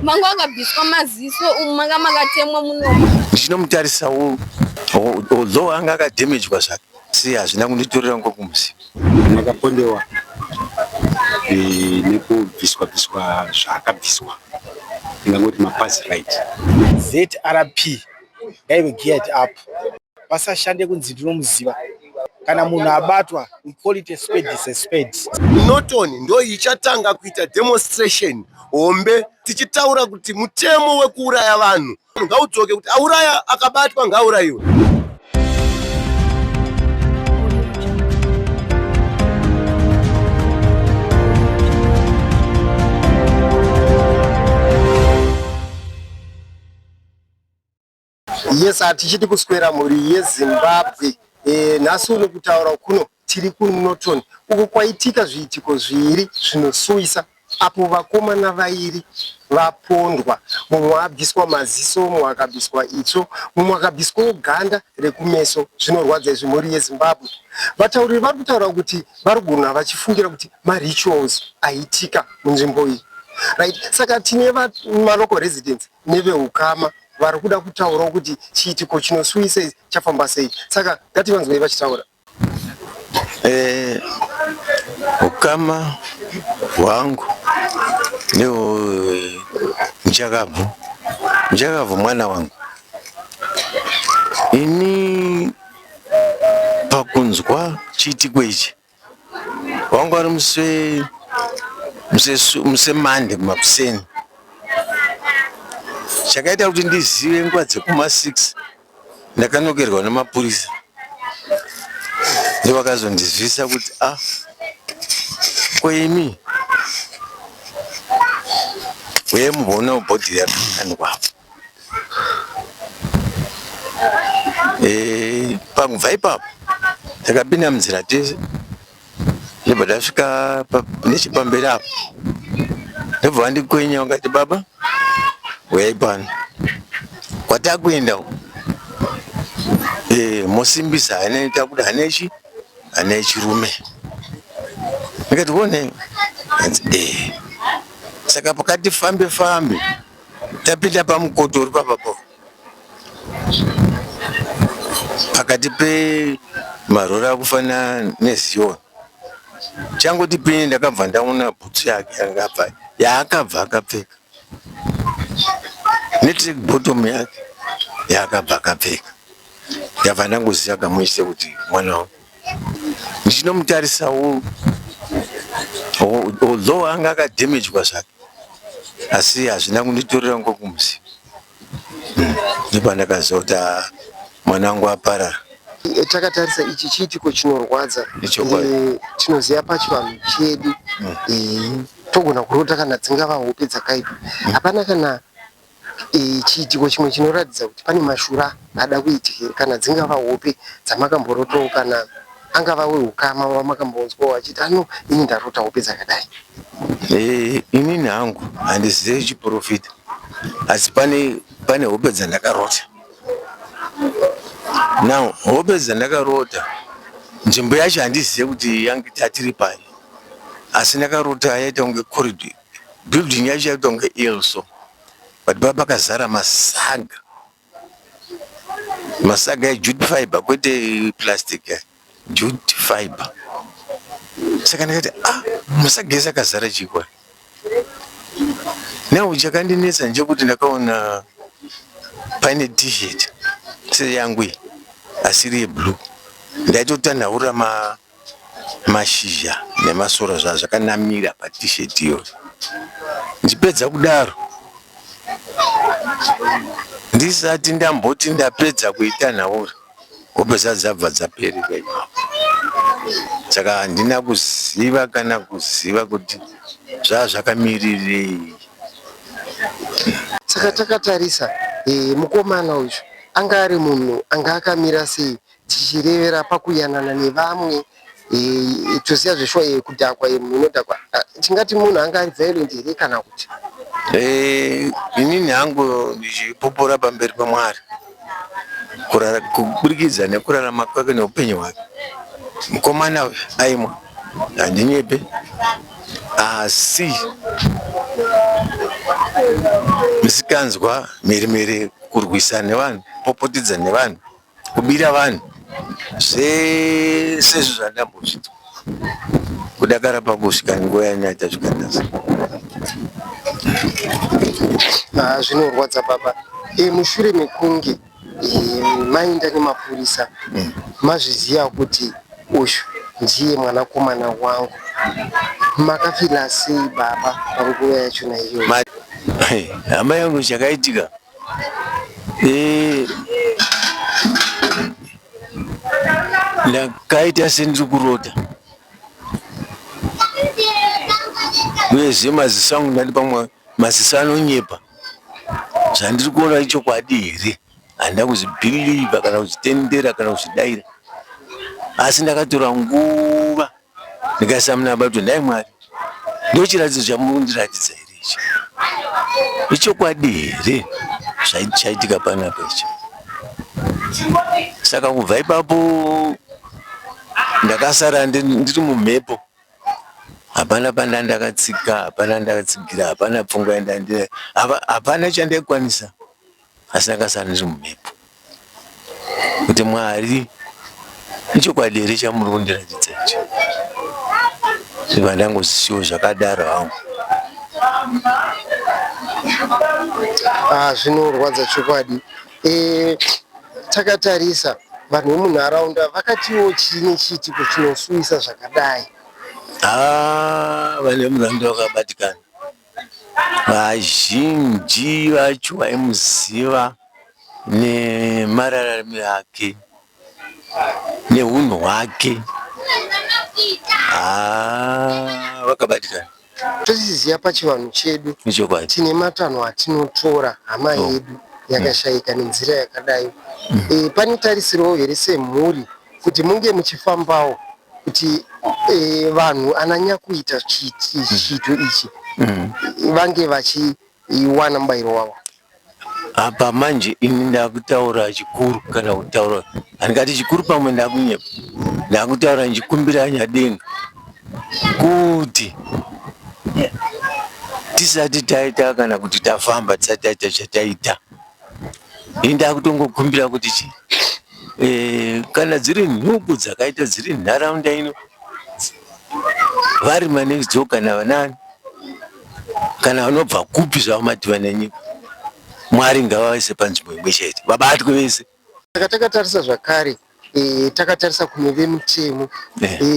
Mangu akabviswa maziso umanga makatemwa munomo. Ndinomutarisa although anga akadamaged zvake si hazvina kunditorera ngokumusi. Makapondewa nekubviswa zvakabviswa ndingangoti mapass right. ZRP ngaive geared up pasashande kunzi ndinomuziva kana munhu abatwa we call it a spade is a spade. Norton ndo ichatanga kuita demonstration hombe tichitaura kuti mutemo wekuuraya vanhu ngaudzoke kuti auraya akabatwa ngaurayiwe. Yes, atichiti kuswera muri yeZimbabwe. Nhasi uno kutaura kuno tiri kuNorton uko kwaitika zviitiko zviviri zvinosuwisa apo vakomana vairi vapondwa. Mumwe abviswa maziso, mumwe akabviswa itsvo, mumwe akabviswa ganda rekumeso. Zvinorwadza izvi muri yeZimbabwe. Vatauriri vari kutaura kuti vari kugona vachifungira kuti marituals aitika munzvimbo iyi. Right? Saka tine local residents neveukama vari kuda kutaura kuti chiitiko chinosuwisa chafamba sei. Saka ngativanzwei vachitaura. Ukama hwangu nehwo Muchakabvu mwana wangu. Ini pakunzwa chiitiko ichi wangu ari musemande kumakuseni. Chakaita kuti ndizive nguva dzekuma 6 ndakanokerwa nemapurisa. Ndovakazondizivisa kuti koimi uye mubona bhodhi yakandwa. Pangubva ipapo takapinda munzira tese ndobva tasvika nechepamberi apo ndobva vandikwenya vakati baba uyai pano kwatakuenda mosimbisa hanaita kuti hane chirume. Ndikati one saka pakati fambe tapinda pamukoto uri papapo pakati pemarori akufana neZion. Changoti pini ndakabva ndaona bhutsu yake yaakabva akapfeka netrick bottom yake yaakabva akapfeka. Ndabva ndangoziva kamuise kuti mwana wangu. Ndichinomutarisa although anga akadamaged zvake asi hazvina kunditorera ngokumusi. Ndopandakaziva kuti mwana wangu aparara. Takatarisa ichi chiitiko chinorwadza. Tinoziva pachivanhu chedu togona kurota kana dzingava hope dzakaipa. Hapana kana chiitiko chimwe chinoratidza kuti pane mashura ada kuitika kana dzingava hope dzamakamborotawo kana angava weukama wamakambonzwa wachiti ini ndarota hope dzakadai. Inini hangu handizivi chiprofita asi pane hope dzandakarota. Now hope dzandakarota nzvimbo yacho handizivi kuti yange tatiri pai asi ndakarota yaita kunge corridor building yacho yaita kunge ilso but pakazara masaga ejute fiber kwete plastic jute fiber. Saka ndakati masaga ese akazara chikwa. Now chakandinetsa ndechekuti ndakaona paine t-shirt seyangu asiri yeblue ndaitotanhaura mashizha nemasora zvakanamira pat-shirt iyo. Ndipedza kudaro ndisati ndamboti ndapedza kuitanhaura hope dzabva dzaperera ipapo. Saka handina kuziva kana kuziva kuti zvazvakamirirei. Saka takatarisa mukomana uyu anga ari munhu anga akamira sei tichirevera pakuyanana nevamwe. Toziva zveshwa kudhakwa munodhakwa tingati munhu anga ari violent here kana kuti inini hangu ndichipopora pamberi paMwari kuburikidza nekurarama kwake neupenyu hwake. Mukomana aimwa handinyepe asi tanzwa mhere kurwisana nevanhu, popotedza nevanhu, kubira vanhu, zvese zvandambozvita kudakara pakusvika nguva yanyaita zvikanasa. Zvinorwadza baba. Mushure mekunge maenda nemapurisa, mazviziva kuti uyu ndiye mwanakomana wangu, makafila sei baba panguva yachona iyoyo? Hama yangu chakaitika, ndakaita sendiri kurota, uyezve maziso angu ndati pamwe maziso anonyepa. Zvandiri kuona ichokwadi here, handina kuzvibhiliva kana kuzvitendera kana kuzvidaira, asi ndakatora nguva ndikaisa muna Baba kuti ndai Mwari, ndochiratidzo chamundiratidza here ichi, ichokwadi here chaitika panapa ichi. Saka kubva ipapo ndakasara ndiri mumhepo, hapana pandandakatsika, hapana ndakatsigira, hapana pfungwa yandandira, hapana chandaikwanisa, asi ndakasara ndiri mumhepo kuti Mwari ichokwadi here chamuri kundiratidza ichi. Zvibva ndangozisiwo zvakadaro hangu. Zvinorwadza chokwadi. Takatarisa vanhu vemunharaunda vakatiwo chini chiitiko chinosuyisa zvakadai? Vanhu vemunharaunda vakabatikana, vazhinji vacho vaimuziva nemararamiro ake neunhu hwake, vakabatikana. Tozviziva pachivanhu chedu tine matanho atinotora hama yedu yakashayika nenzira yakadai. Pane tarisiro here semhuri kuti munge muchifambawo kuti vanhu ananya kuita chiito ichi vange vachiwana mubayiro wavo? Apa manje ini ndakutaura chikuru, kana kutaura handingati chikuru pamwe ndakunyepa, ndakutaura ndichikumbira nyadenga kuti tisati taita kana kuti tafamba tisati taita chataita. Ini ndakutongokumbira kuti kana dziri nhubu dzakaita dziri nharaunda ino, vari manext door kana vanani, kana vanobva kupi zvavo madhivana nyika, Mwari ngavaise panzvimbo imwe chete, vabatwe vese. Saka takatarisa zvakare, takatarisa kune vemutemo,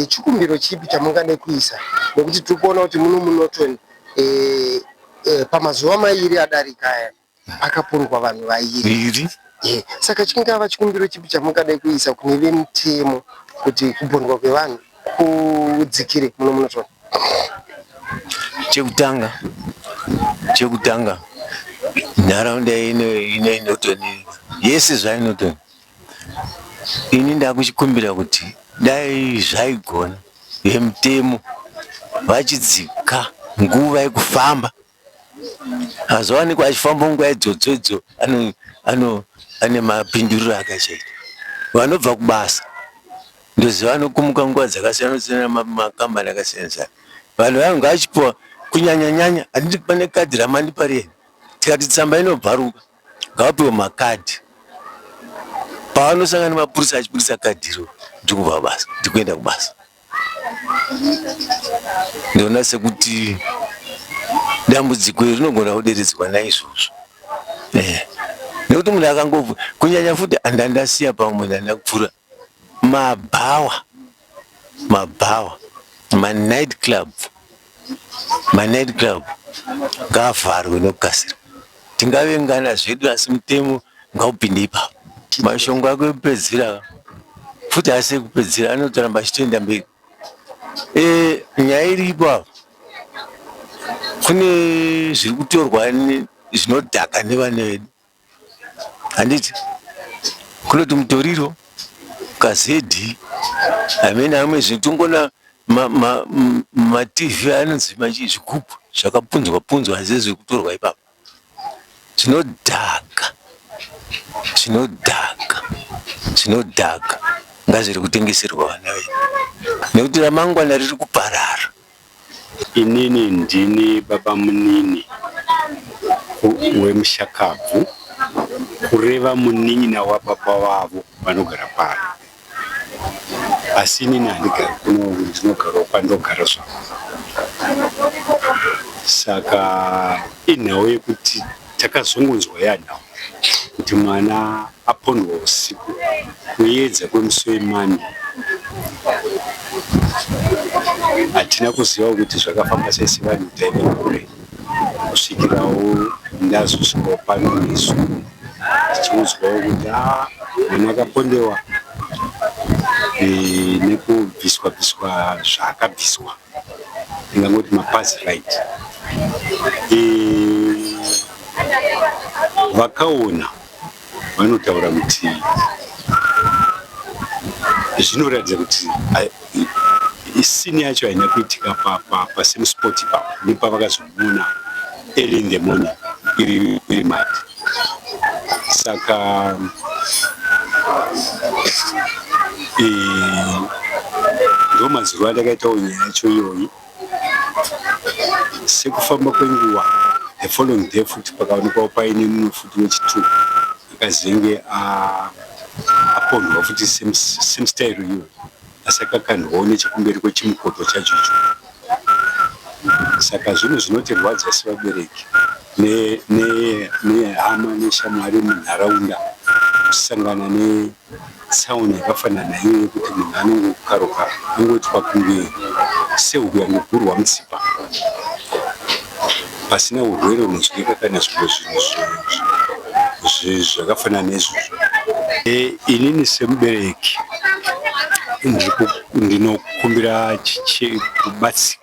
chikumbiro chipi chamungade kuisa? Nekuti tiri kuona kuti muno munotoni pamazuva mairi adarika aya akapondwa vanhu vairi. Saka chingava chikumbiro chipi chamungade kuisa kune vemutemo kuti kupondwa kwevanhu kudzikire muno munotoni? Chekutanga nharaunda inotoni yese zvainotoni, ini ndakuchikumbira kuti dai zvaigona vemutemo vachidzika nguva yekufamba, azowanikwa achifamba nguva idzodzo ane mapinduriro akachaita. Vanobva kubasa ndoziva vanokumuka nguva dzakasiyana-siyana, makambani akasiyana-siyana. Vanhu vanhu ngachipiwa kunyanya-nyanya, handiti pane kadhi ramandipari, tikati tsamba inobvaruka ngavapiwe makadhi. Pavanosangana mapurisa achibudisa kadhi iro, ndikubva basa, ndikuenda kubasa. Ndona sekuti dambudziko iri rinogona kuderedzwa naizvozvo. Nekuti munhu akangobva kunyanya futi handandasiya pamwe ndandakupfuura mabhawa, manight club ngavharwe nokukasira. Tingavengana zvedu asi mutemo ngaupinde ipapo. Mashongo ako ekupedzisira futi asi ekupedzisira anotoramba achitoenda mberi. Nyaya iripo apo, kune zviri kutorwa zvinodhaka nevana vedu, handiti kunoti mutoriro, kazedhi, amene amwe zvitongona matv anonzi zvigubhu zvakapunzwa zvezviri kutorwa ipapo. Zvinodhaka ngazviri kutengeserwa vana vedu, nekuti ramangwana riri kuparara. Inini ndini baba munini wemushakabvu kureva munin'ina wababa wavo vanogara pano. Asi inini handigari kuno, ndinogara kwandogara zvangu. Saka inhau yekuti takazongonzwa yanhau kuti mwana apondwa usiku kuedza kwemusoimani. Hatina kuziva kuti zvakafamba sei sevanhu taime kure kusvikirawo ndazosvikawo pano nesu tichiudzwawo kuti mwana akapondewa nekubviswa zvaakabviswa, ndingangoti mapazi right. Vakaona vanotaura kuti zvinoratidza kuti isini yacho haina kuitika pasame spot ipapo nepavakazomuona early in the morning iri mati. Saka ndo mazuro andakaitawo nyaya yacho iyoyi. Sekufamba kwenguva, the following day futi pakaonekwawo paine mumwe futi wechitu akazenge apondwa futi same style iyoyi, asi akakandwawo nechekumberi kwechimukoto chachocho. Saka zvinhu zvinotirwadza sevabereki nehama neshamwari munharaunda kusangana netsaona yakafanana iyoyo yekuti munhu anongokaruka angoitwa kunge sehuku yangogurwa mutsipa pasina urwere hunozwika kana zvimwe zvinhu zvakafanana nezvozvo. Inini semubereki ndinokumbira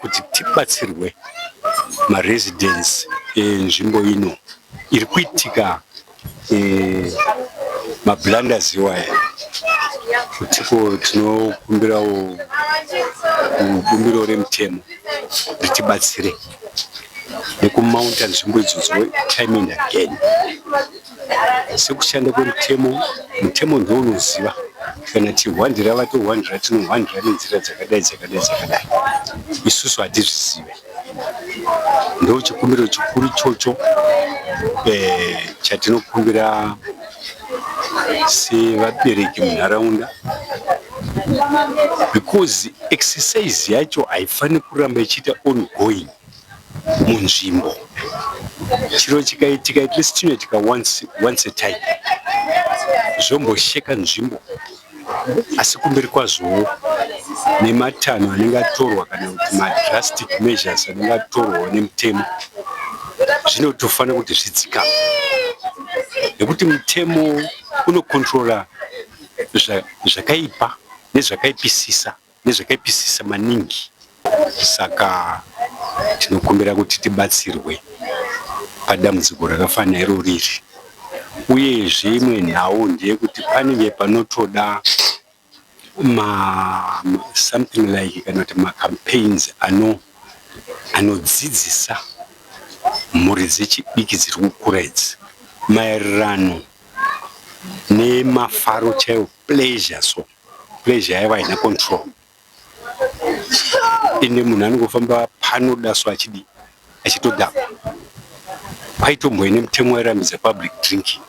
kuti tibatsirwe maresidence enzvimbo ino iri kuitika mablunders iwaya. Kutiko tinokumbirawo bumbiro remutemo ritibatsire nekumaunta nzvimbo idzodzo time and again. Sekushanda kwemutemo, mutemo ndiwo unoziva kana tihwandira vatohwandira, tinohwandira nenzira dzakadai. Isusu hatizvizive. Ndo chikumbiro chikuru ichocho chatinokumbira sevabereki munharaunda, because exercise yacho haifani kuramba ichiita ongoing munzvimbo. Chiro chikaitika at least chinoitika once a time, zvombosheka nzvimbo. Asi kumberi kwazvowo nematanho anenge atorwa kana kuti madrastic measures anenge atorwa nemutemo zvinotofanira kuti zvidzikame, nekuti mutemo unokontrola zvakaipa nezvakaipisisa maningi. Saka tinokumbira kuti tibatsirwe padambudziko rakafanana iro riri. Uyezve imwe nhau ndeyekuti panenge panotoda something like kana kuti macampaigns anodzidzisa mhuri dzechidiki dziri kukura idzi maererano nemafaro chaiwo, pleasure yaiva haina control. Ine munhu anongofamba panodaso achitodhakwa. Paitomboine mutemo wairamidza public drinking.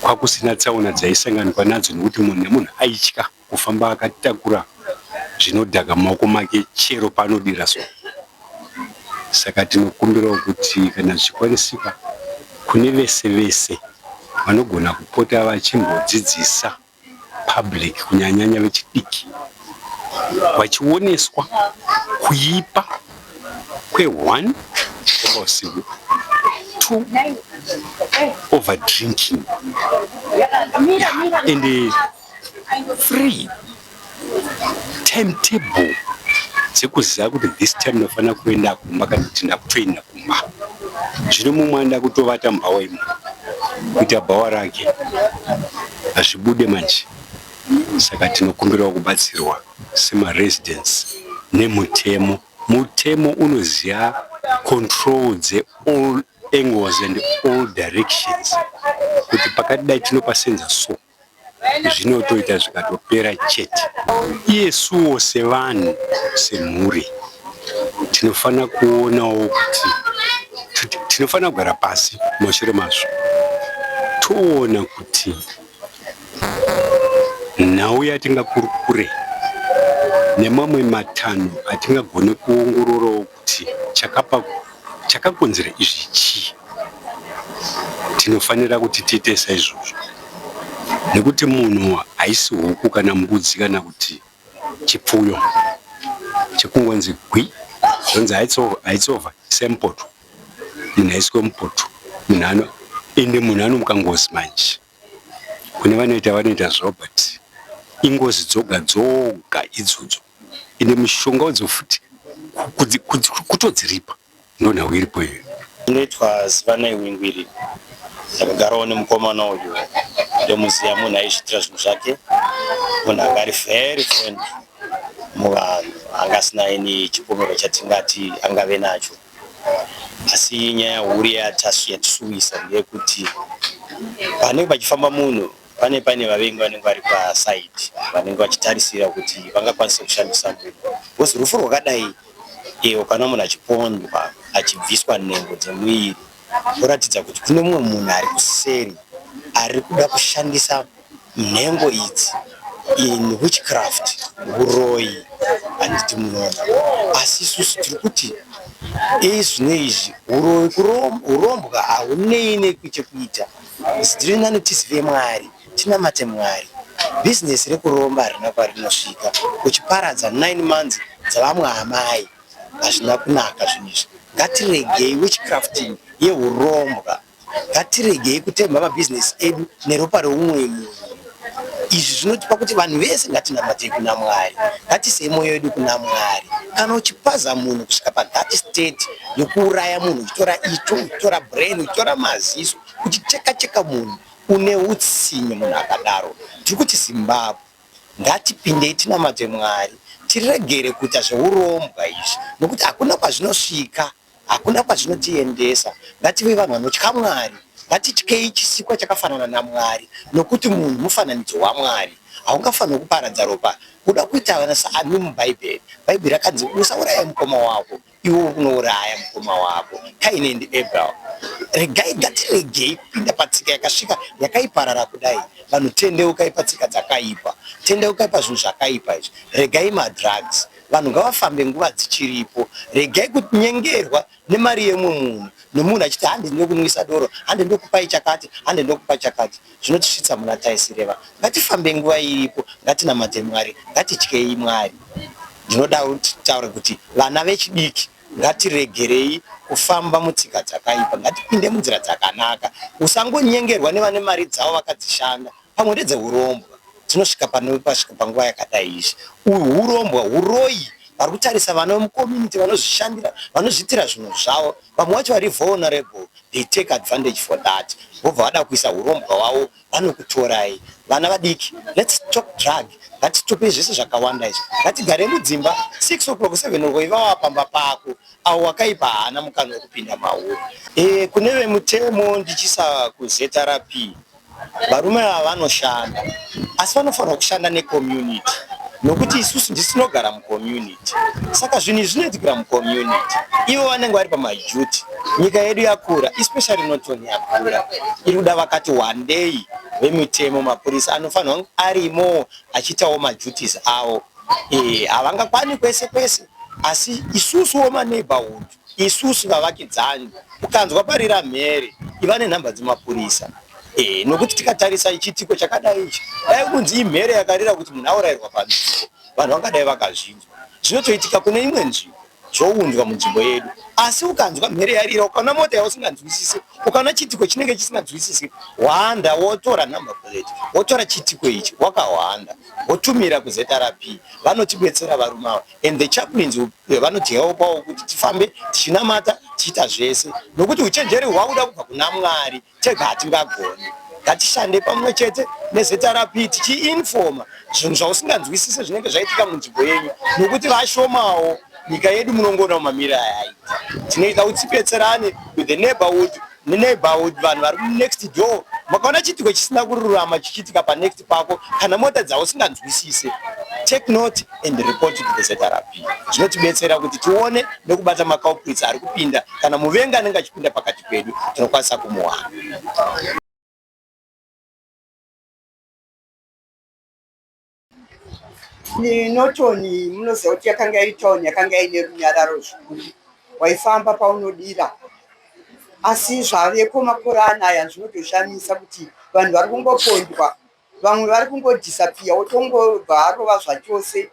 Kwakusina tsaona dzaisanganikwa nadzo nekuti munhu nemunhu aitya kufamba akatakura zvinodhaka mumaoko make chero paanodira so. Saka tinokumbirawo kuti kana zvichikwanisika kune vese vanogona kupota vachimbodzidzisa public kunyanyanya vechidiki vachioneswa kuipa kwe1 usiku, 2 over drinking, and 3 timetable dzekuziva kuti this time nofana kuenda kumba kana kuti ndakutoenda kumba. Zvino mumwe anda kutovata mbhawa imwe kuita bhawa rake hazvibude manje. Saka tinokumbirawo kubatsirwa semaresidence nemutemo. Mutemo unoziva control all angles and all directions, kuti pakadai tinopasenza so zvinotoita zvikatopera chete. Isuwo sevanhu semhuri tinofana kuonawo kuti Tinofana kugara pasi mushure mazvo toona kuti nhau yatingakurukure nemamwe matanho atingagone kuongororawo kuti chakakonzera izvi chii. Tinofanira kuti tiite saizvozvo nekuti munhu haisi huku kana mbudzi kana kuti chipfuyo chekungonzi gwi zonzi haitsova sempoto munhu aiswe mupoto munhu anomuka ngozi manje. Kune vanoita zvawo ingozi dzoga idzodzo ine mishonga wadzo futi kutodziripa ndonhau iripo iyo. Inoitwa Zivanai Wingwiri, ndakagarawo nemukomana uyu ndomuziya munhu aizviitira zvinhu zvake, munhu anga ari very friendly muvanhu, anga asina ini chipomero chatingati angave nacho. Asi nyaya huru yatisuwisa ndeyekuti panenge pachifamba munhu pane vavengi vanenge vari pasaidi vanenge vachitarisira kuti vangakwanisa kushandisa munhu. Bhozi rufu rwakadai kana munhu achipondwa achibviswa nhengo dzemuviri kuratidza kuti kune mumwe munhu ari kuseri ari kuda kushandisa nhengo idzi in witchcraft, uroyi handiti munoona. Asi isusu tiri kuti zvino izvi urombwa haunei nekuchekuita. Tiri nani tizive Mwari, tinamate Mwari. Bhizinesi rekuromba harina kwarinosvika, uchiparadza 9 months dzavamwe amai hazvina kunaka zvinhu izvi. Ngatiregei witchcrafting yeurombwa, ngatiregei kutemba mabhizinesi edu neropa reumwe munhu. Izvi zvinotipa kuti vanhu vese ngatinamate kuna Mwari, ngatisei mwoyo yedu kuna Mwari. Kana uchipaza munhu kusvika pa-that state yokuuraya munhu, uchitora ito, uchitora brain, uchitora maziso, uchicheka munhu une utsinye munhu akadaro, tiri kuti Zimbabwe ngatipindei tinamate Mwari, tiregere kuita zveurombwa izvi nokuti hakuna kwazvinosvika, hakuna kwazvinotiendesa. Ngative vanhu vanotya Mwari, ngatityei chisikwa chakafanana naMwari nokuti munhu mufananidzo waMwari. Haungafaniri kuparadza ropa kuda kuita saani mubhaibheri. Bhaibheri rakanzi usauraya mukoma wako, iwe unouraya mukoma wako. Kaini and Abel. Ngatiregei kupinda patsika yakasvika yakaiparara kudai. Vanhu tendeukai patsika dzakaipa, tendeukai pazvinhu zvakaipa izvi. Regai madrugs, vanhu ngavafambe nguva dzichiripo. Regai kunyengerwa nemari yemwe munhu, nomunhu achiti hande ndokunwisa doro, hande ndokupai chakati, hande ndokupa chakati. Zvinotisvitsa muna taisireva. Ngatifambe nguva iripo, ngatinamate Mwari, ngatityei Mwari. Ndinoda kutaura kuti vana vechidiki ngatiregerei kufamba mutsika dzakaipa, ngatipinde munzira dzakanaka. Usangonyengerwa nevane mari dzavo vakadzishanda pamwe ndedzeurombwa. Tinosvika pasvika panguva yakadai izvi. Urombwa, uroyi, vari kutarisa vana vemucommunity vanozvishandira, vanozviitira zvinhu zvavo. Vamwe vacho vari vulnerable, they take advantage for that. Vobva vada kuisa urombwa wavo, vanokutorai. Vana vadiki, let's talk drug. Ngatitope zvese zvakawanda izvi. Ngatigare mudzimba 6 o'clock 7 o'clock ivava pamba pako, avo wakaipa hana mukana wekupinda mauri. Kune vemutemo ndichisa kuZRP, varume ava vanoshanda, asi vanofanira kushanda necommunity, nokuti isusu ndisinogara mucommunity. Saka zvinhu izvi zvinoitikira mucommunity, ivo vanenge vari pamaduty. Nyika yedu yakura, especially Norton yakura, iri kuda vakati one day vemutemo, mapurisa anofanira arimo achiitawo maduties avo. Havangakwani kwese kwese, asi isusu womaneighborhood, isusu vavakidzani, ukanzwa parira mhere iva nenhamba dzemapurisa. Nokuti tikatarisa ichitiko chakadai ichi, dai kunzi imhere yakarira kuti munhu aurayirwa panzvimbo, vanhu vangadai vakazvinzwa. Zvinotoitika kune imwe nzvimbo zvoundwa munzvimbo yedu, asi ukanzwa mhere yarira, ukaona mota yausinganzwisisi, ukaona chitiko chinenge chisinganzwisisi, wanda wotora number plate, wotora chitiko ichi wakahwanda, wotumira kuZRP. Vanotibetsera varume ava, and the chaplains vanotihelpawo kuti tifambe tichinamata tichiita zvese, nokuti uchenjeri hwakuda kubva kuna Mwari, tega hatingagoni. Ngatishande pamwe chete neZRP tichiinforma zvinhu zvausinganzwisisi zvinenge zvaitika munzvimbo yenyu, nokuti vashomawo. Nyika yedu munongoona mamira ayaita. Tinoita kuti tipetserane with the neighborhood, vanhu vari next door makaona chitiko chisina kururama chichiitika panext pako kana mota dzavo usinganzwisise, take note and report to the ZRP. Zvinotibetsera kuti tione nekubata maculprits ari kupinda kana muvengi anenge achipinda pakati pedu tinokwanisa kumuwana. Ni Norton munoziva kuti yakanga iri town yakanga ine runyararo zvikuru, waifamba paunodira. Asi zvaveko makore anaya zvinotoshamisa kuti vanhu vari kungopondwa, vamwe vari kungodisappear, wotongobva arova zvachose.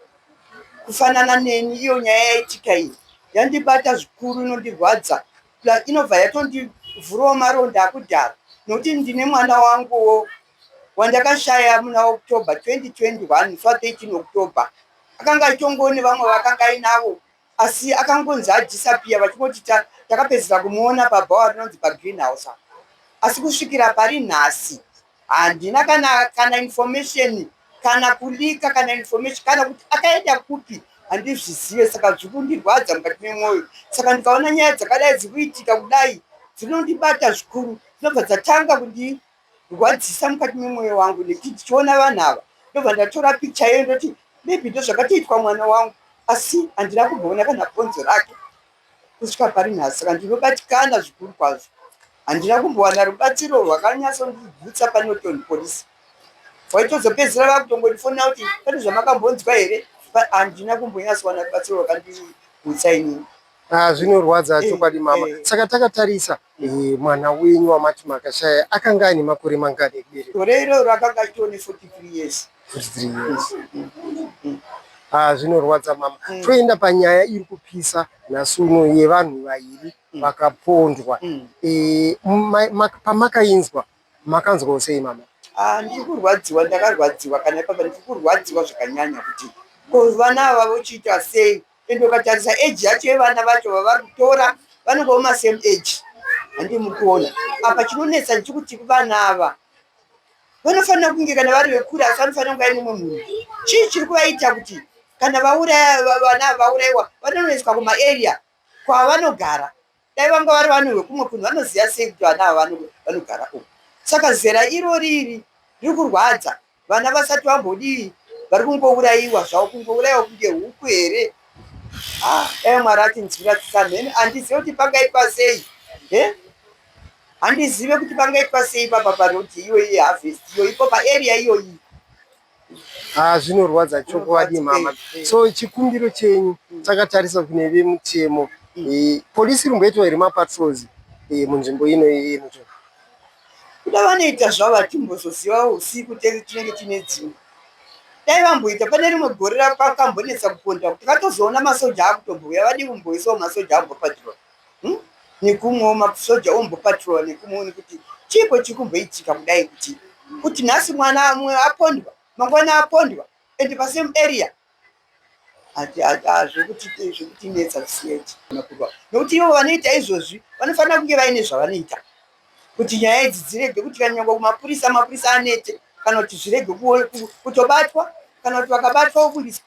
Kufanana neni, iyo nyaya yaitika iyi yandibata zvikuru, inondirwadza, inobva yatondivhurawo maronda akudhara, nokuti ndine mwana wanguwo wandakashaya muna October 2021, 13 October. Akanga achongone vamwe vakanga ainavo, asi akangonzi adisappear vachingoti takapedzera kumuona pabhawa rinonzi pagreenhouse. Asi kusvikira pari nhasi handina kana information, kana kulika, kana information, kana kuti akaenda kupi handizvizive. Saka zvikundirwadza mukati memwoyo. Saka ndikaona nyaya dzakadai dzikuitika kudai dzinondibata zvikuru, dzinobva dzatanga kundirwadzisa mukati memwoyo wangu. Nekuti tichiona vanhu ava ndobva ndatora picture iyo ndoti maybe ndozvakatoitwa mwana wangu, asi handina kumboona kana bvonzo rake kusvika pari nhasi. Saka ndinobatikana zvikuru kwazvo, handina kumbowana rubatsiro rwakanyatsondibvutsa paNorton Police. Waitozopedzera vakutongondifonera kuti pane zvamakambonzwa here, handina kumbonyatsowana rubatsiro rwakandibvutsa inini. Zvinorwadza chokwadi mama. Saka takatarisa mwana wenyu wamati makashaya akanga ane makore mangani ekubereka? Gore iroro akanga achitone 43 years. 43 years. Zvinorwadza mama. Toenda panyaya iri kupisa nhasi uno yevanhu vaviri vakapondwa. Pamakainzwa makanzwawo sei mama? Ndiri kurwadziwa, ndakarwadziwa, kana ipapa ndiri kurwadziwa zvakanyanya kuti vana ava vochiita sei. Ende ukatarisa age yacho yevana vacho vavari kutora vanongowo masame age. Handii muri kuona apa chinonetsa ndechikuti vana ava vanofanira kunge kana vari vekure, asi vanofanira kunge aine mumwe munhu. Chii chiri kuvaita kuti kana vauraya vana vaurayiwa vanonoiswa kumaarea kwavanogara? Dai vanga vari vanhu vekumwe kunhu vanoziva sei kuti vana ava vanogara uko? Saka zera irori riri kurwadza. Vana vasati vambodii vari kungourayiwa zvavo, kungourayiwa kunge huku here. Dai Mwari atinzwira tsitsa. Handizive kuti pangaitwa sei, handizive kuti pangaitwa sei papa paroti iyoyi harvest iyo ipo paarea iyoyi. Zvinorwadza chokwadi mama. So chikumbiro chenyu takatarisa kune vemutemo, polisi rimboitwa here mapatrols munzvimbo ino yenu? Kuda vanoita zvavo vatimbozoziva usiku tinenge tine dzimwe. Dai vamboita, pane rimwe gore rakambonetsa kuponda kuti takatozoona masoja akutombouya, vadi kumboisawo masoja ambopatrol nekumwewo masoja ombopatrol nekumwewo, nekuti chipo chiri kumboitika kudai kuti nhasi mwana mumwe apondwa, mangwana apondwa, ende pasame area. Zvekutinetsa zvisiyeti. Nokuti ivo vanoita izvozvi vanofanira kunge vaine zvavanoita kuti nyaya idzi dzirege kuti kanyangwa kumapurisa, mapurisa anete, kana kuti zvirege kutobatwa, kana kuti vakabatwa vobudiswa.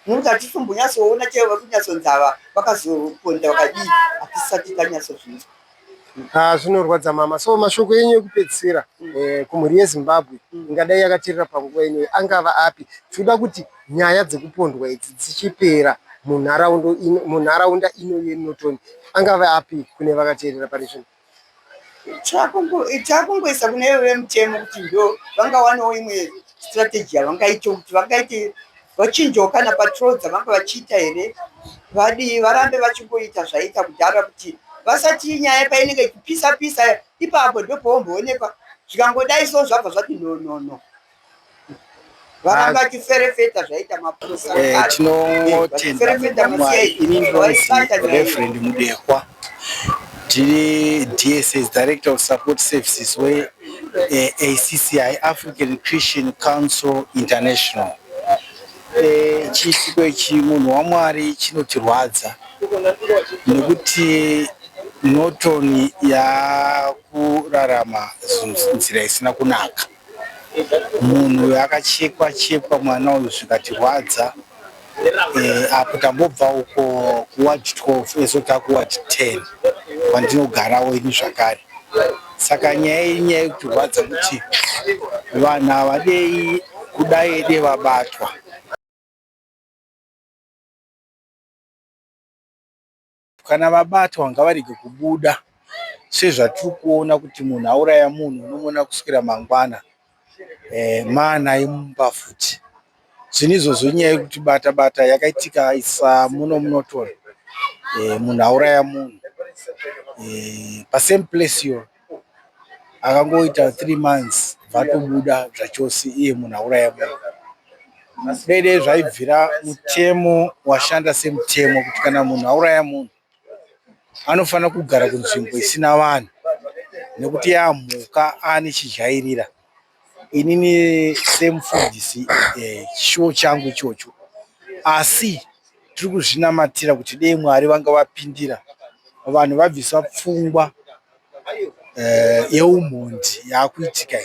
Nokuti hatisimbonyatsoona chaivo kunyatsonzava vakazoponda vakadii, hatisati tanyatsozvinzwa. Zvinorwadza mama. So mashoko enyu ekupedzisira kumhuri yeZimbabwe ingadai yakateerera panguva ino angava api? Tinoda kuti nyaya dzekupondwa idzi dzichipera munharaunda ino yeNorton, angava api kune vakateerera pane zvino? Chakungoisa kune ivo vemutemo kuti ndo vangawanawo imwe strategy yavangaita, kuti vangaite vachinjawo kana patrol dzavanga vachiita here, vadii varambe vachingoita zvaita kudhara, kuti vasati nyaya painenge ichipisa ipapo ndopavomboonekwa. Zvikangodai so zvabva zvati no. Varamba vachiferefeta zvaita mapurisa. Tinotenda Mwari. Ini ndinonzi Reverend Mudekwa, tiri DSS, Director of Support Services we ACCI, African Christian Council International. Chiitiko ichi munhu waMwari chinotirwadza nekuti Norton yakurarama nzira isina kunaka. Munhu akachekwa mwana uyu zvikatirwadza. Apo tambobva uko kuward 12 ezo takuward 10 kwandinogarawo ini zvakare. Saka nyaya inyaya yekutirwadza kuti vanhu havadei kudai ede vabatwa. Kana vabatwa ngavarege kubuda sezvatiri kuona kuti munhu auraya munhu unomuona kusvikira mangwana mana aimumba futi. Zvinhu izvozvo nyaya yekuti bata yakaitika isa munotora munhu auraya munhu pasame place iyo akangoita 3 months vatobuda zvachose iye munhu auraya munhu. Dai zvaibvira mutemo washanda semutemo kuti kana munhu auraya munhu anofanira kugara kunzvimbo isina vanhu nekuti yamhuka ane chijairira. Inini semufundisi chishuwo changu ichocho, asi tiri kuzvinamatira kuti dei Mwari vanga vapindira vanhu vabvisa pfungwa yeumhondi yakuitika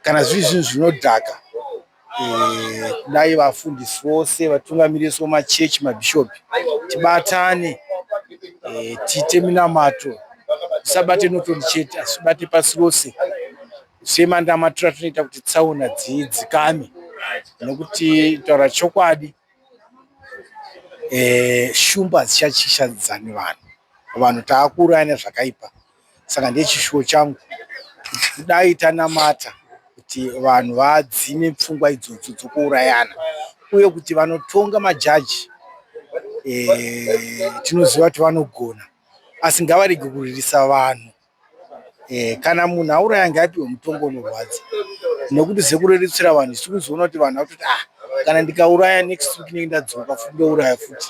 kana zviri zvinhu zvinodhaka. Kudai vafundisi vose vatungamiriri vemachechi mabhishopi tibatane tiite minamato tisabate Norton chete asi tibate pasi rose semandamatira tunoita kuti tsaona dzidzikame nekuti taura chokwadi shumba dzichachishadzani vanhu taakuuraya zvakaipa. Saka ndechishuwo changu kudai tanamata kuti vanhu vadzime pfungwa idzodzo dzokuurayana uye kuti vanotonga majaji tinoziva kuti vanogona asi ngavarege kuririsa vanhu. Kana munhu auraya ngaapiwe mutongo unorwadza nekuti sekureretsera vanhu tiri kuzoona kuti vanhu vakutoti kana ndikauraya next week ndenge ndadzoka futi ndouraya futi.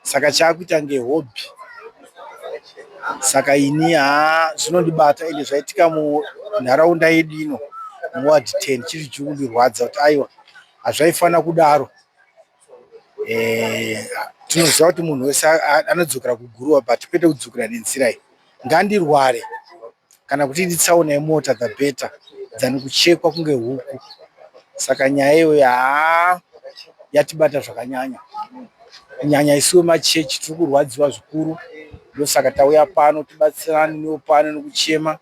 Saka chaakuita ngehobby. Saka ini zvinondibata ende zvaitika munharaunda yedu ino muward 10 chiri chikundirwadza kuti aiwa hazvaifanira kudaro. Tinoziva kuti munhu wese anodzokera kuguruva but kwete kudzokera nenzira iyi. Ngandirware kana kuti nditsaona yemota the better than kuchekwa kunge huku. Saka nyaya iyo yatibata zvakanyanya kunyanya isuwe machechi tiri kurwadziwa zvikuru. Ndosaka tauya pano tibatsirane neupano nekuchema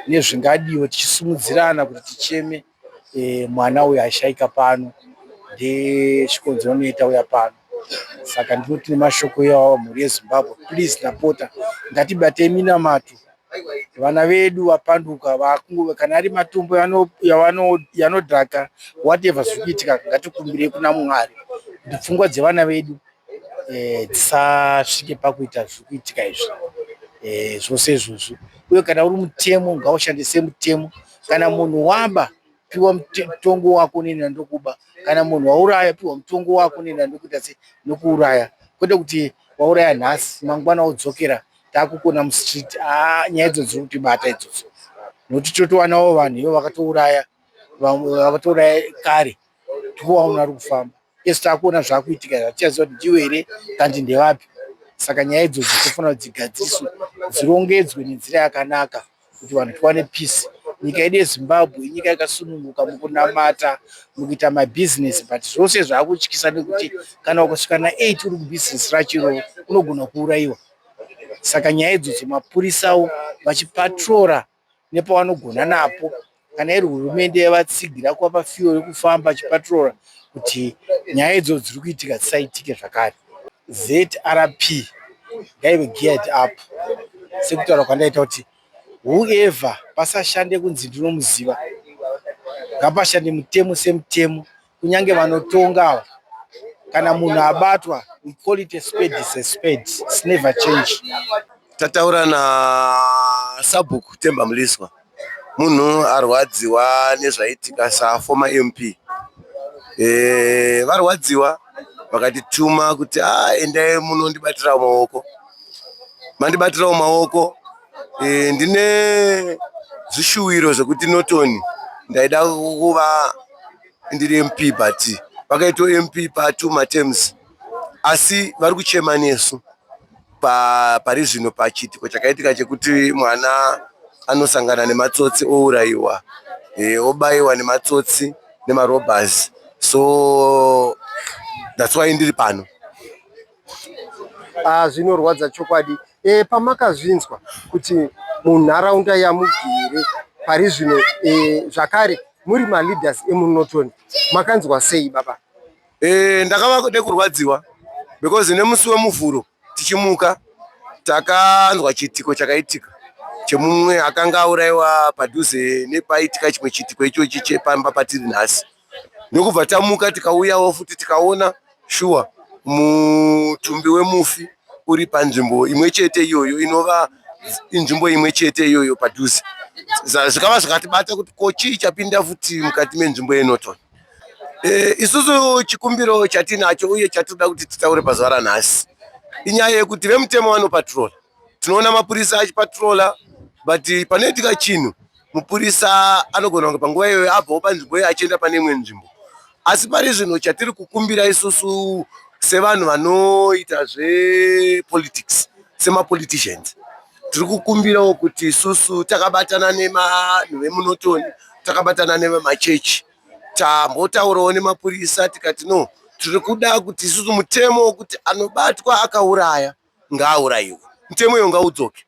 nezvingadiwa tichisumudzirana kuti ticheme mwana uyu ashaika pano ndezvikonzero netauya pano. Saka ndinoti nemashoko iwawo mhuri yeZimbabwe, please ndapota ngatibatei minamato. Vana vedu vapanduka vakungove kana ari matombo yanodhaka whatever zviri kuitika ngatikumbirei kuna Mwari kuti pfungwa dzevana vedu dzisasvike pakuita zviri kuitika izvi zvose izvozvo. Uye kana uri mutemo ngaushandise mutemo. Kana munhu wamba piwa mutongo wako unoenda ndokuba. Kana munhu wauraya piwa mutongo wako unoenda ndokuita nokuuraya. Kwete kuti wauraya nhasi mangwana wodzokera taakukona mustreet. Nyaya idzodzo dziri kutibata idzodzo nokuti totowanawo vanhu ivo vakatouraya kare tikuvaona vari kufamba. Esi taakuona zvaakuitika zvatichaziva kuti ndiwo here kandi ndevapi. Saka nyaya idzodzo dzinofanira kuti dzigadziriswe dzirongedzwe nenzira yakanaka kuti vanhu tiwane peace. Nyika yedu yeZimbabwe inyika yakasununguka mukunamata mukuita mabhizinesi but zvose zvaakutyisa nekuti kana ukasvika na8 uri kubhizinesi rachiro unogona kuurayiwa. Saka nyaya idzodzo mapurisawo vachipatrora nepavanogona napo kana iri hurumende yavatsigira kuvapa fiyo yekufamba achipatrora kuti nyaya idzodzo dziri kuitika dzisaitike zvakare. ZRP ngaive geared up sekutaura kwandaita kuti whoever pasashande kunzi ndinomuziva ngapashande mutemo semutemo. Kunyange vanotonga kana munhu abatwa we call it a spade is a spade. It's never change. Tataura naSabhuku Temba Muliswa, munhu arwadziwa nezvaitika saformer MP. Varwadziwa vakatituma kuti endai munondibatirawo maoko. Mandibatirawo maoko. Ndine zvishuwiro zvekuti Norton ndaida kuva ndiri MP but vakaitwa MP pa2 matems asi vari kuchema nesu pari zvino pachitiko chakaitika chekuti mwana anosangana nematsotsi ourayiwa obayiwa nematsotsi nemarobhers. So that's why ndiri pano. Zvinorwadza chokwadi. Pamakazvinzwa kuti munharaunda yamugere pari zvino. Zvakare muri maleaders emuNorton, makanzwa sei baba? Ndakava nekurwadziwa because nemusi wemuvhuro tichimuka takanzwa chitiko chakaitika chemumwe akanga aurayiwa padhuze nepaitika chimwe chitiko ichochi chepamba patiri nhasi. Ndokubva tamuka tikauyawo futi tikaona shuwa mutumbi wemufi uri panzvimbo imwe chete iyoyo, inova inzvimbo imwe chete iyoyo padhuze. Zvikava zvakatibata kuti ko chii chapinda futi mukati menzvimbo yeNorton. Isusu chikumbiro chatinacho uye chatinoda kuti titaure pazuva ranhasi inyaya yekuti vemutemo vanopatrola. Tinoona mapurisa achipatrola, but panoitika chinhu mupurisa anogona kunge panguva iyoyo abvawo panzvimbo iyo achienda pane imwe nzvimbo. Asi pari zvinhu chatiri kukumbira isusu sevanhu vanoita zvepolitics, semapoliticians, tiri kukumbirawo kuti isusu takabatana nevanhu vemuNorton, takabatana nevemachechi, tambotaurawo nemapurisa tikati no, tiri kuda kuti isusu mutemo wekuti anobatwa akauraya ngaaurayiwe, mutemo uyo ngaudzoke.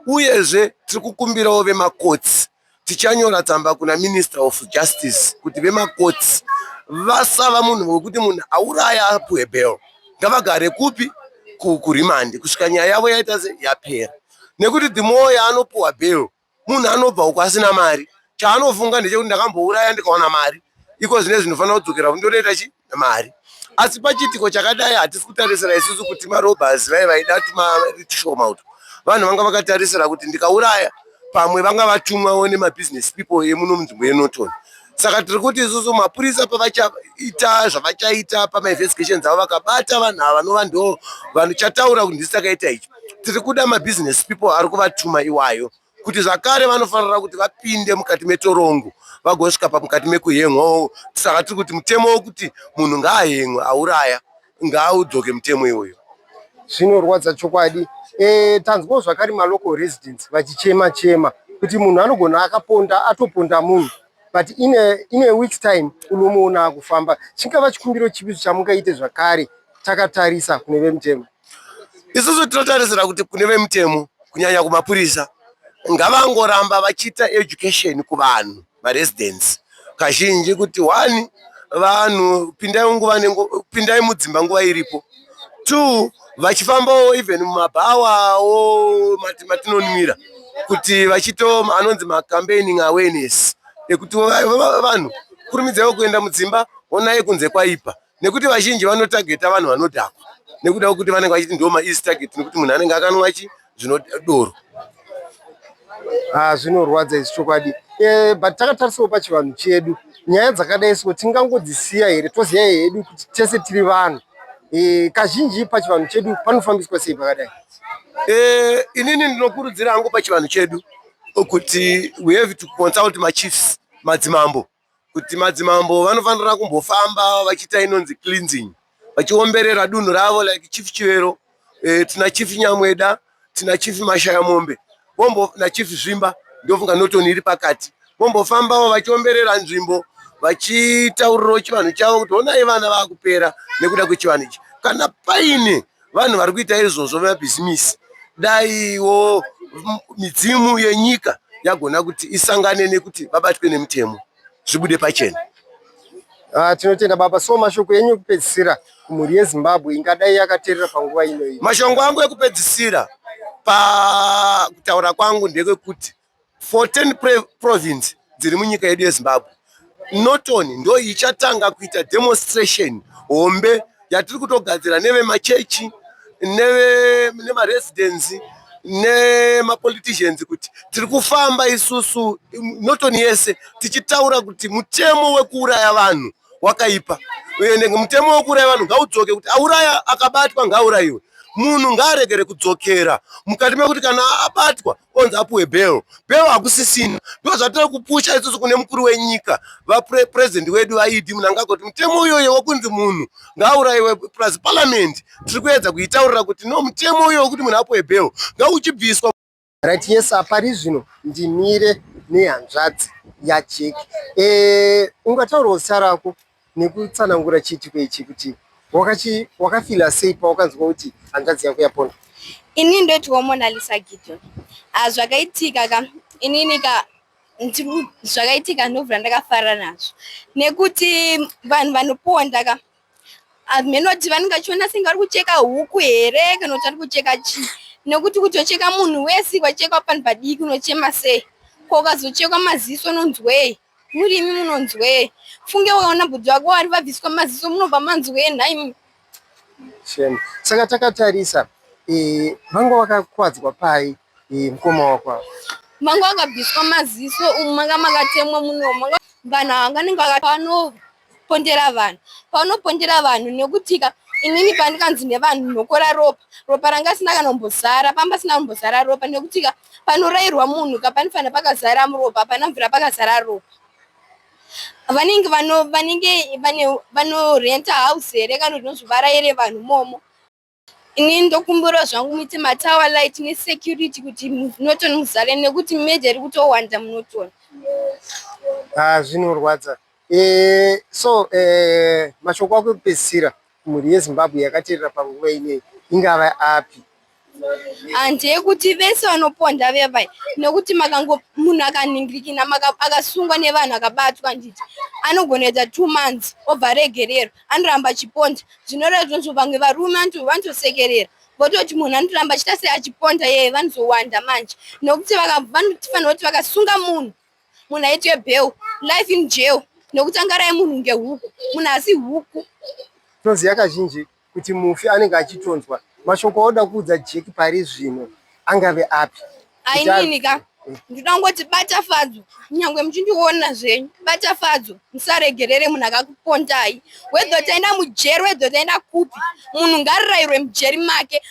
Uyezve tiri kukumbirawo vemakotsi, tichanyora tsamba kuna Minister of Justice kuti vemakotsi vasava munhu wekuti munhu auraya apuwe bail, ngavagare kupi kurimandi kusvika nyaya yavo yaita yapera. Nekuti the more yaanopuwa bail, munhu anobva uko asina mari, chaanofunga ndechekuti ndakambouraya ndikawana mari, iko zvine zvinofanira kudzokera kundoita mari. Asi pachitiko chakadai hatisi kutarisira isusu kuti marobhers vaida tumarishoma uto. Vanhu vanga vakatarisira kuti ndikauraya pamwe vanga vatumwawo nemabusiness people emuno munzvimbo yeNorton. Saka tiri kuti isusu mapurisa pavachaita zvavachaita pamainvestigations avo vakabata vanhu ava nova ndo vanhu chataura kuti ndisi takaita ichi, tiri kuda mabusiness people ari kuvatuma iwayo kuti zvakare vanofanira kuti vapinde mukati metorongo vagosvika pamukati mekuhemwawo. Saka tiri kuti mutemo wokuti munhu ngaahemwe auraya ngaudzoke mutemo iwoyo. Zvinorwadza chokwadi. Tanzwawo zvakare malocal residents vachichema chema kuti munhu anogona akaponda atoponda munhu, but in a week's time unomuona akufamba. Chingava chikumbiro chipi chamungaite zvakare takatarisa kune vemutemo? Isusu tinotarisira kuti kune vemutemo kunyanya kumapurisa ngavangoramba vachiita education kuvanhu varesidents kazhinji kuti 1 vanhu pindai mudzimba nguva iripo, 2 vachifambawo even mumabhawawo matinonwira kuti vachito anonzi macampaigning awareness ekuti vanhu kurumidzaiwo kuenda mudzimba onai kunze kwaipa, nekuti vazhinji vanotageta vanhu vanodhakwa nekuda kuti vanenge vachiti ndo ma-easy target, nekuti munhu anenge akanwa zvinodoro. Zvinorwadza isi chokwadi. But takatarisawo pachivanhu chedu nyaya dzakadai so tingangodzisiya here toziya hedu kuti tese tiri vanhu. Kazhinji pachivanhu chedu panofambiswa sei pakadai? Inini ndinokurudzira hangu pachivanhu chedu kuti we have to consult machiefs, madzimambo, kuti madzimambo vanofanira kumbofamba vachiita inonzi cleansing, vachiomberera dunhu ravo like Chief Chivero, tina Chief Nyamweda, tina Chief Mashaya Mombe, na Chief Zvimba, ndofunga Norton iri pakati. Vombofambawo vachiomberera nzvimbo vachitaurirawo chivanhu chavo kuti onai vana vakupera nekuda kwechivanhu ichi. Kana paine vanhu vari kuita izvozvo vemabhizimisi, daiwo midzimu yenyika yagona kuti isangane nekuti vabatwe nemutemo zvibude pachena. Tinotenda baba. So mashoko enyu ekupedzisira kumhuri yeZimbabwe ingadai yakateerera panguva inoyi? Mashoko angu ekupedzisira pakutaura kwangu ndekuti 14 province dziri munyika yedu yeZimbabwe, Norton ndo ichatanga kuita demonstration hombe yatiri kutogadzira nevemachechi nemaresidents nemapoliticians kuti tiri kufamba isusu Norton yese tichitaura kuti mutemo wekuuraya vanhu wakaipa. Mutemo wekuuraya vanhu ngaudzoke, kuti auraya akabatwa ngaurayiwe. Munhu ngaaregere kudzokera mukati mekuti kana abatwa onzi apuwe bail. Bail hakusisina. Ndo zvatiri kupusha isusu kune mukuru wenyika, vapresident wedu vaiti munhu angagoti mutemo uyoyo wokunzi munhu ngaaurayiwe plus parliament tiri kuedza kuitaurira kuti no, mutemo uyoyo wokuti munhu apuwe bail ngauchibviswa. Right, yes, pari zvino ndimire nehanzvadzi yaJeki. Ungataurawo zita rako nekutsanangura chiitiko ichi kuti wakafila sei pawakanzwa kuti hanzvadzi yako yaponda? Ini ndoitwa Mona Lisa Gideon. Zvakaitika ka inini ka zvakaitika ndobva ndakafara nazvo nekuti vanhu vanoponda ka menoti vanenge chiona singa vari kucheka huku here kana kuti ari kucheka chii nekuti kutocheka munhu wese kwachekwa panhu padiki unochema sei ko ukazochekwa maziso unonzwei murimi munonzwei funge ukaona bhudzi wako vari vabviswa maziso munobva manzwei nhai saka takatarisa vanga wakakwadzwa pai mukoma wako manga wakabviswa maziso manga makatemwa munomo vanhu vanganenge vanopondera vanhu nekuti inini pandikanzi nevanhu nokora ropa ranga sina kana kumbozara pamba sina kumbozara ropa nekuti panorayirwa munhu kapanifanira pakazara ropa pana mvura pakazara ropa vanenge vanorenta house here kana tinozvivaraire vanhu momo. Inini ndokumbura zvangu muite matawa light nesecurity kuti Norton muzare nekuti meja iri kutowanda muNorton. Zvinorwadza. So mashoko ako ekupedzisira mhuri yeZimbabwe yakateerera panguva ineyi ingava api? Ndeyekuti vese vanoponda vevai nekuti munhu akaningirikina akasungwa nevanhu akabatwa nditi anogonoita 2 months obva regerero anoramba achiponda zvinoreva izvozvo vamwe varume vanotosekerera vototi munhu anotoramba achiita sei achiponda yeye vanozowanda manje nekuti vanofanira kuti vakasunga munhu aitwe bail life in jail nekuti angarai munhu ngehuku munhu asi huku. Toziva kazhinji kuti mufi anenge achitonzwa mashoko oda kuudza Jeki pari zvino angave api? Ainini ka ndinongoti batafadzo nyangwe muchindiona zvenyu batafadzo musaregerere munhu akakupondai wedho taenda mujeri wedho taenda kupi munhu ngarirayirwe mujeri make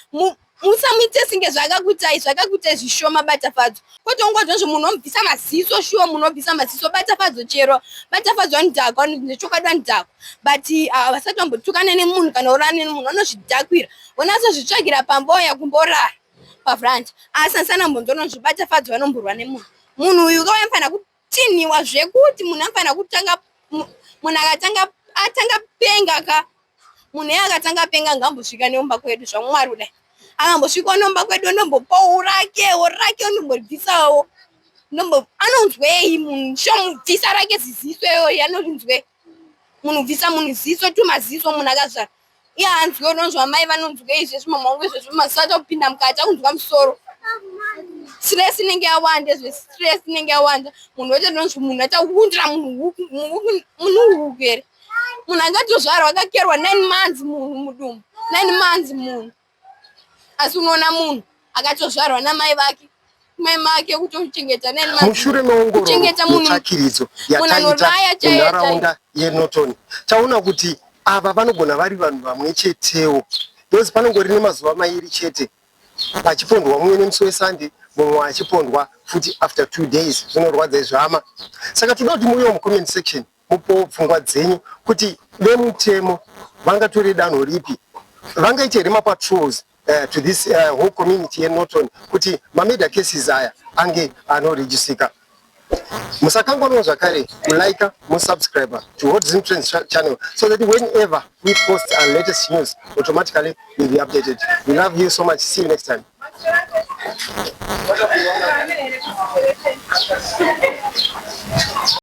musamuite singe zvakakutai zvishoma batafadzo kotongodozvo munhu omubvisa maziso shuwa munhu obvisa maziso batafadzo chero batafadzo anodhakwa nechokwadi anodhakwa but vasati vambotukana nemunhu kana urana nemunhu anozvidhakwira vonazozvitsvagira pamboya kumborara pavrandi asi asana mbonzonozvo batafadzo vanomborwa nemunhu uyu kavafanira kutiniwa zvekuti munhu anofanira kutanga munhu atanga penga ka munhu iye akatanga penga ngambosvika neumba kwedu zvamwari kudai akambosvika nomba kwedu ndombopawo rake ndombobvisawo anonzwei munhu shomubvisa rake ziziso iyoyo anonzwei munhu bvisa munhu ziso tumaziso munhu akazvara iye anzwewo nonzwa mai vanonzwei izvezvi mamangu izvezvi masati akupinda mukati akunzwa musoro stress inenge yawanda munhu wetononzwa munhu ataundira munhu huku here munhu angatozvarwa akakerwa 9 months munhu mudumbu 9 months munhu asi unoona munhu akatozvarwa namai vake mai make kutochengeta mushure meongororo yakaita munharaunda yeNorton taona kuti ava vanogona vari vanhu vamwe chetewo because panongori nemazuva mairi chete achipondwa mumwe nemusi weSunday mumwe achipondwa futi after 2 days zvinorwadza izvama saka toda kuti muyo mucomment section mupowo pfungwa dzenyu kuti vemutemo vangatore danho ripi vangaite remapatrols to this whole community in Norton kuti mameda cases aya ange anorejisika. Musakanganwa zvakare kulike musubscribe to Hot Zim Trends channel so that whenever we post our latest news automatically you'll be updated. We love you so much. See you next time.